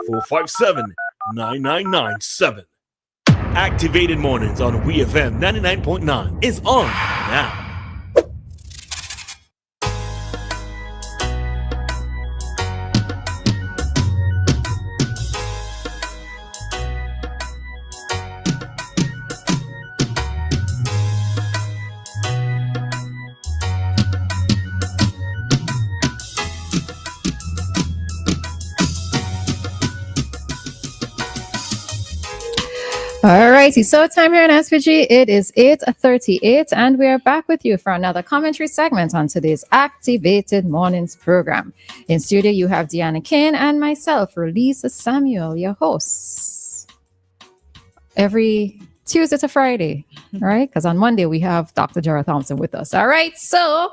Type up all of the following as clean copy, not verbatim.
457-9997. Activated Mornings on WEFM 99.9 is on now. All righty, so time here in SVG, it is 8:38, and we are back with you for another commentary segment on today's Activated Mornings program. In studio, you have Dianna, Cain, and myself, Roleza Samuel, your hosts. Every Tuesday to Friday, right? Because on Monday, we have Dr. Jarrah Thompson with us. All right, so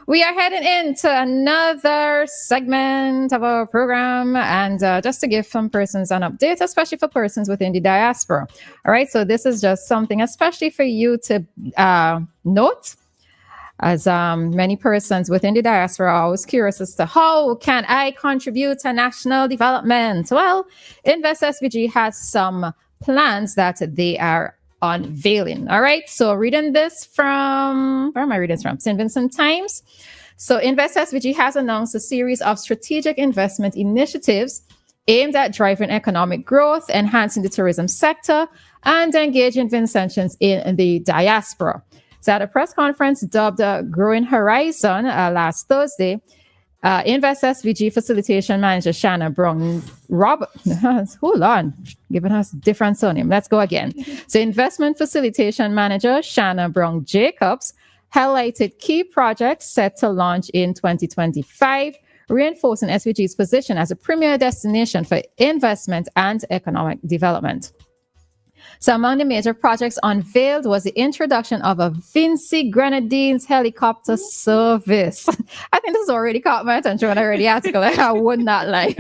we are heading into another segment of our program, and just to give some persons an update, especially for persons within the diaspora. All right, so this is just something especially for you to note, as many persons within the diaspora are always curious as to how can I contribute to national development. Well, Invest SVG has some plans that they are unveiling. All right. So reading this from, where am I reading this from? St. Vincent Times. So Invest SVG has announced a series of strategic investment initiatives aimed at driving economic growth, enhancing the tourism sector, and engaging Vincentians in the diaspora. So at a press conference dubbed Growing Horizon last Thursday, Invest SVG Facilitation Manager Shanna Brown hold on, giving us different surname. Let's go again. So Investment Facilitation Manager Shanna Brown Jacobs highlighted key projects set to launch in 2025, reinforcing SVG's position as a premier destination for investment and economic development. So among the major projects unveiled was the introduction of a Vinci Grenadines helicopter service. I think this has already caught my attention when I read the article. I would not lie.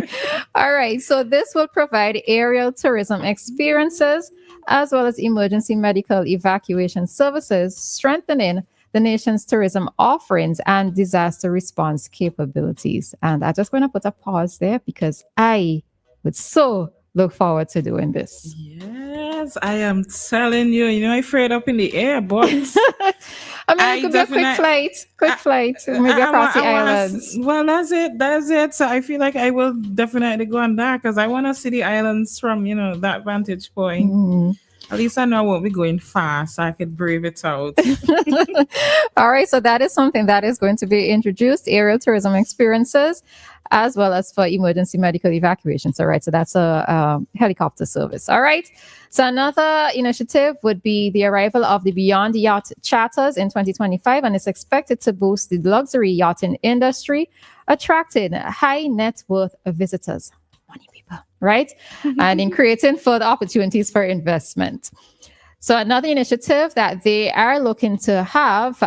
All right. So this will provide aerial tourism experiences as well as emergency medical evacuation services, strengthening the nation's tourism offerings and disaster response capabilities. And I just want to put a pause there because I would so look forward to doing this. Yes, I am telling you, I freight up in the air, but I mean, it could be a quick flight, maybe across the islands. Well, that's it. So I feel like I will definitely go on that because I want to see the islands from, that vantage point. Mm. At least I know I won't be going fast, so I could brave it out. All right, so that is something that is going to be introduced, aerial tourism experiences, as well as for emergency medical evacuations. All right, so that's a helicopter service. All right, so another initiative would be the arrival of the Beyond Yacht Charters in 2025, and it's expected to boost the luxury yachting industry, attracting high net worth visitors. Money people, right? And in creating further opportunities for investment. So another initiative that they are looking to have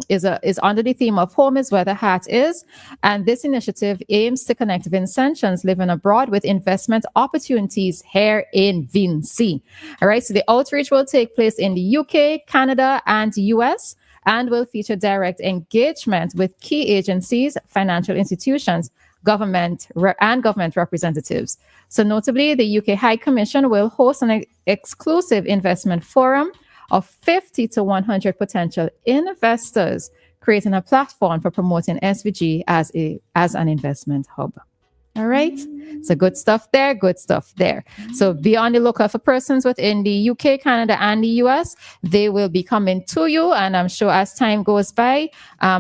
is under the theme of Home is Where the Heart Is. And this initiative aims to connect Vincentians living abroad with investment opportunities here in Vinci. All right, so the outreach will take place in the UK, Canada, and US, and will feature direct engagement with key agencies, financial institutions, government representatives. So notably, the UK High Commission will host an exclusive investment forum of 50 to 100 potential investors, creating a platform for promoting SVG as an investment hub. All right. So good stuff there. So be on the lookout for persons within the UK, Canada, and the US. They will be coming to you. And I'm sure as time goes by,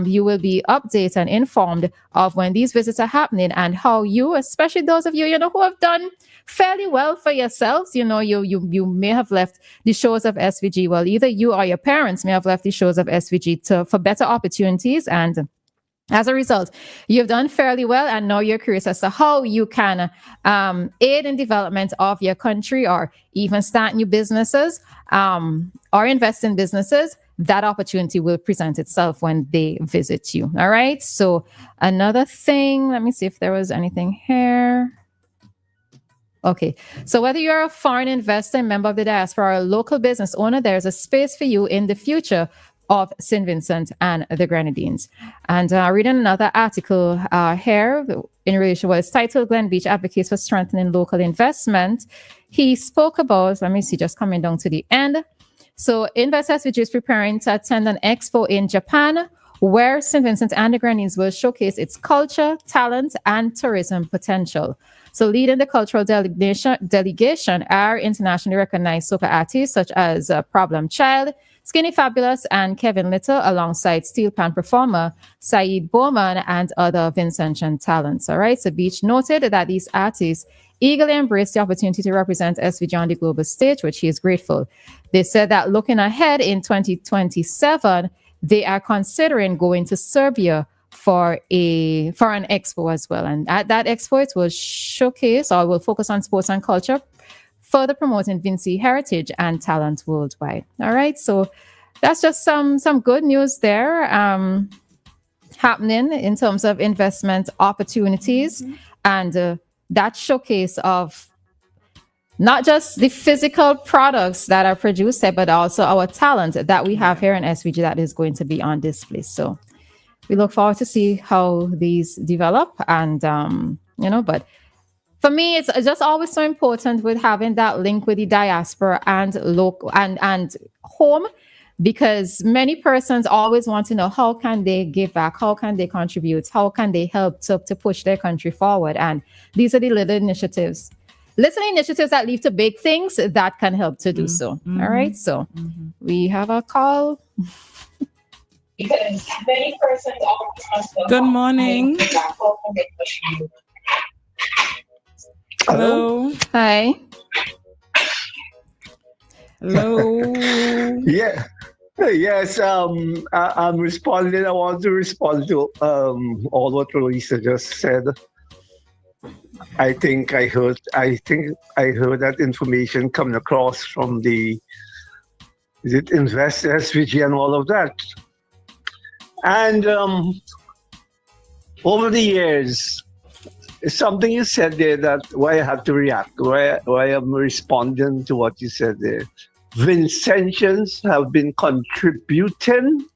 you will be updated and informed of when these visits are happening and how you, especially those of you, who have done fairly well for yourselves. You may have left the shores of SVG. Well, either you or your parents may have left the shores of SVG for better opportunities, and as a result, you've done fairly well, and now you're curious as to how you can aid in development of your country, or even start new businesses, or invest in businesses. That opportunity will present itself when they visit you. All right. So another thing, let me see if there was anything here. Okay, so whether you're a foreign investor, member of the diaspora, or a local business owner, there's a space for you in the future of St. Vincent and the Grenadines. And reading another article here in relation to what is titled Glen Beach Advocates for Strengthening Local Investment. He spoke about, let me see, just coming down to the end. So Invest SVG is preparing to attend an expo in Japan where St. Vincent and the Grenadines will showcase its culture, talent, and tourism potential. So leading the cultural delegation are internationally recognized soca artists such as Problem Child, Skinny Fabulous, and Kevin Little, alongside steel pan performer Saeed Bowman and other Vincentian talents. All right, so Beach noted that these artists eagerly embraced the opportunity to represent SVG on the global stage, which he is grateful. They said that looking ahead in 2027, they are considering going to Serbia for an expo as well. And at that expo, it will showcase or will focus on sports and culture, further promoting Vinci heritage and talent worldwide. All right, so that's just some good news there happening in terms of investment opportunities and that showcase of not just the physical products that are produced here, but also our talent that we have here in SVG that is going to be on display. So we look forward to see how these develop. And, but for me, it's just always so important with having that link with the diaspora and local and home, because many persons always want to know how can they give back, how can they contribute, how can they help to push their country forward. And these are the little initiatives that lead to big things that can help to do so. All right, so we have a call. Because many persons Good morning. Hello. Hi. Hello. Yeah. Yes. I'm responding. I want to respond to all what Roleza just said. I think I heard that information coming across from Invest SVG and all of that. And over the years, something you said there that why I have to react, why I'm responding to what you said there. Vincentians have been contributing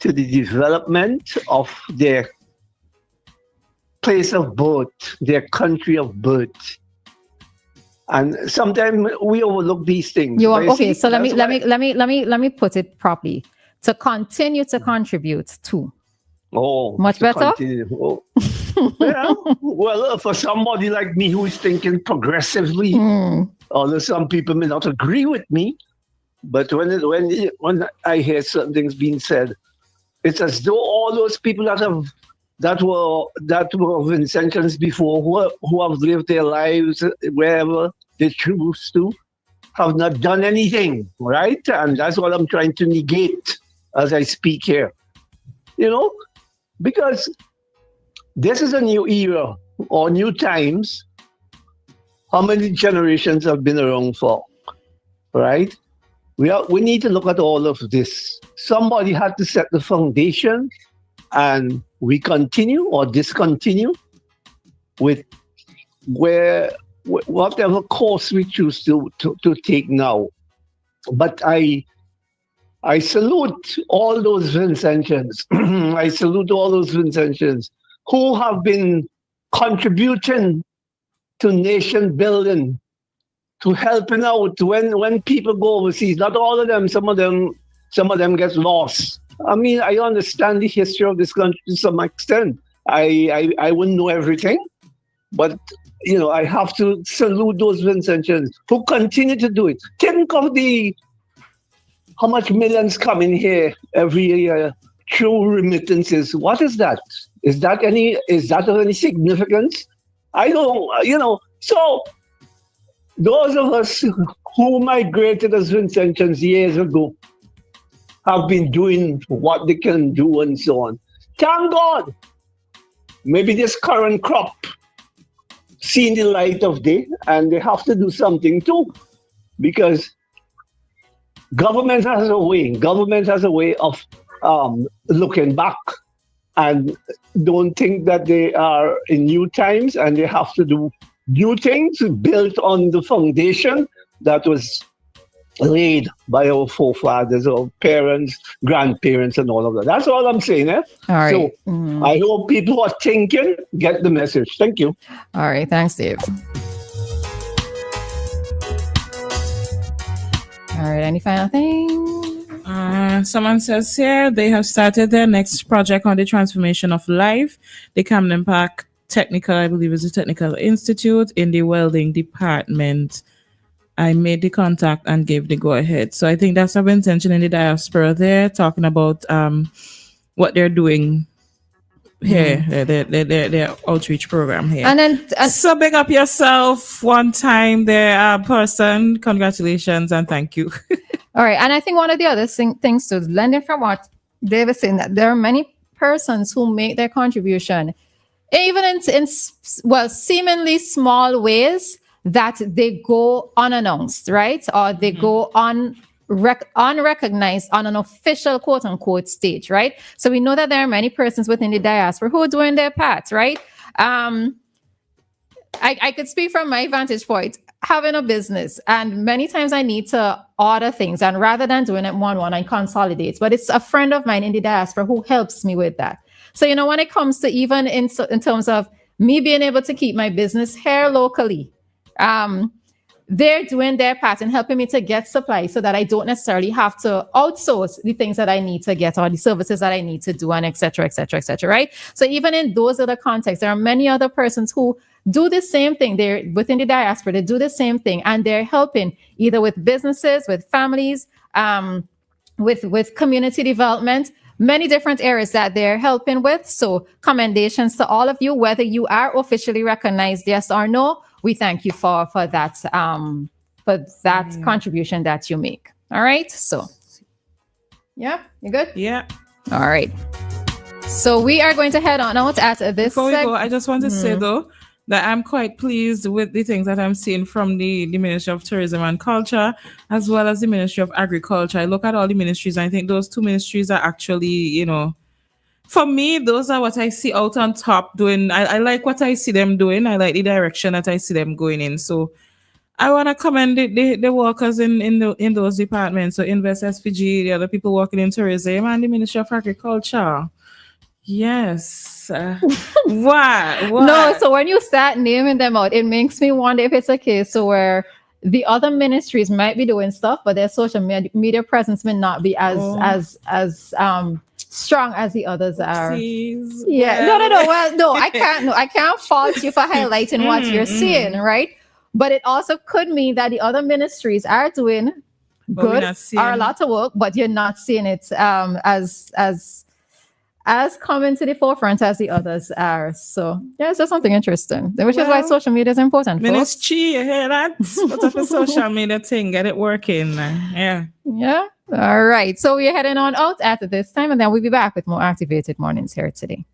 to the development of their place of birth, their country of birth. And sometimes we overlook these things. Okay, so let me put it properly. To continue to contribute to. Oh, much better. Oh. Yeah, well, for somebody like me who is thinking progressively, although some people may not agree with me, but when I hear certain things being said, it's as though all those people that were Vincentians before, who have lived their lives wherever they choose to, have not done anything, right? And that's what I'm trying to negate as I speak here. Because this is a new era or new times. How many generations have been around for, right? We need to look at all of this. Somebody had to set the foundation, and we continue or discontinue with whatever course we choose to take now. But I salute all those Vincentians. I salute all those Vincentians who have been contributing to nation building, to helping out when people go overseas. Not all of them, some of them get lost. I mean, I understand the history of this country to some extent. I wouldn't know everything, but I have to salute those Vincentians who continue to do it. Think of how much millions come in here every year through remittances. What is that? Is that of any significance? I don't, So those of us who migrated as Vincentians years ago have been doing what they can do and so on. Thank God. Maybe this current crop seen the light of day, and they have to do something too, because government has a way of looking back and don't think that they are in new times, and they have to do new things built on the foundation that was laid by our forefathers, our parents, grandparents, and all of that. That's all I'm saying. Eh? All right. So I hope people who are thinking get the message. Thank you. All right. Thanks, Dave. All right. Any final thing? Someone says here they have started their next project on the transformation of life. The Camden Park Technical, I believe, is a technical institute in the welding department. I made the contact and gave the go ahead. So I think that's of intention in the diaspora there, talking about what they're doing here, their outreach program here. And then so big up yourself one time there, person. Congratulations and thank you. all right. And I think one of the other things to lending from what Dave is saying, that there are many persons who make their contribution, even in seemingly small ways, that they go unannounced, right? Or they go unrecognized on an official quote unquote stage, right? So we know that there are many persons within the diaspora who are doing their parts, right? I could speak from my vantage point, having a business, and many times I need to order things, and rather than doing it one-on-one, I consolidate. But it's a friend of mine in the diaspora who helps me with that. So, you know, when it comes to even in terms of me being able to keep my business here locally, they're doing their part in helping me to get supplies so that I don't necessarily have to outsource the things that I need to get or the services that I need to do, and et cetera, right? So even in those other contexts, there are many other persons who do the same thing. They're within the diaspora, they do the same thing, and they're helping either with businesses, with families, with community development, many different areas that they're helping with. So commendations to all of you, whether you are officially recognized, yes or no. We thank you for that contribution that you make. All right. So, yeah, you good? Yeah. All right. So we are going to head on out at this. Before we go, I just want to say though that I'm quite pleased with the things that I'm seeing from the Ministry of Tourism and Culture, as well as the Ministry of Agriculture. I look at all the ministries, and I think those two ministries are actually, you know, for me, those are what I see out on top doing. I like what I see them doing. I like the direction that I see them going in. So I want to commend the workers in those departments. So Invest SVG, the other people working in tourism, and the Ministry of Agriculture. Yes. What? No, so when you start naming them out, it makes me wonder if it's a case where the other ministries might be doing stuff, but their social media presence may not be as strong as the others are. Yeah. No. Well, no, I can't fault you for highlighting what you're seeing, right? But it also could mean that the other ministries are doing good, are a lot of work, but you're not seeing it as coming to the forefront as the others are. So yeah, it's just something interesting, which is why social media is important. Ministry, you hear that? Put up a social media thing, get it working. Yeah. Yeah. All right. So we're heading on out at this time, and then we'll be back with more Activated Mornings here today.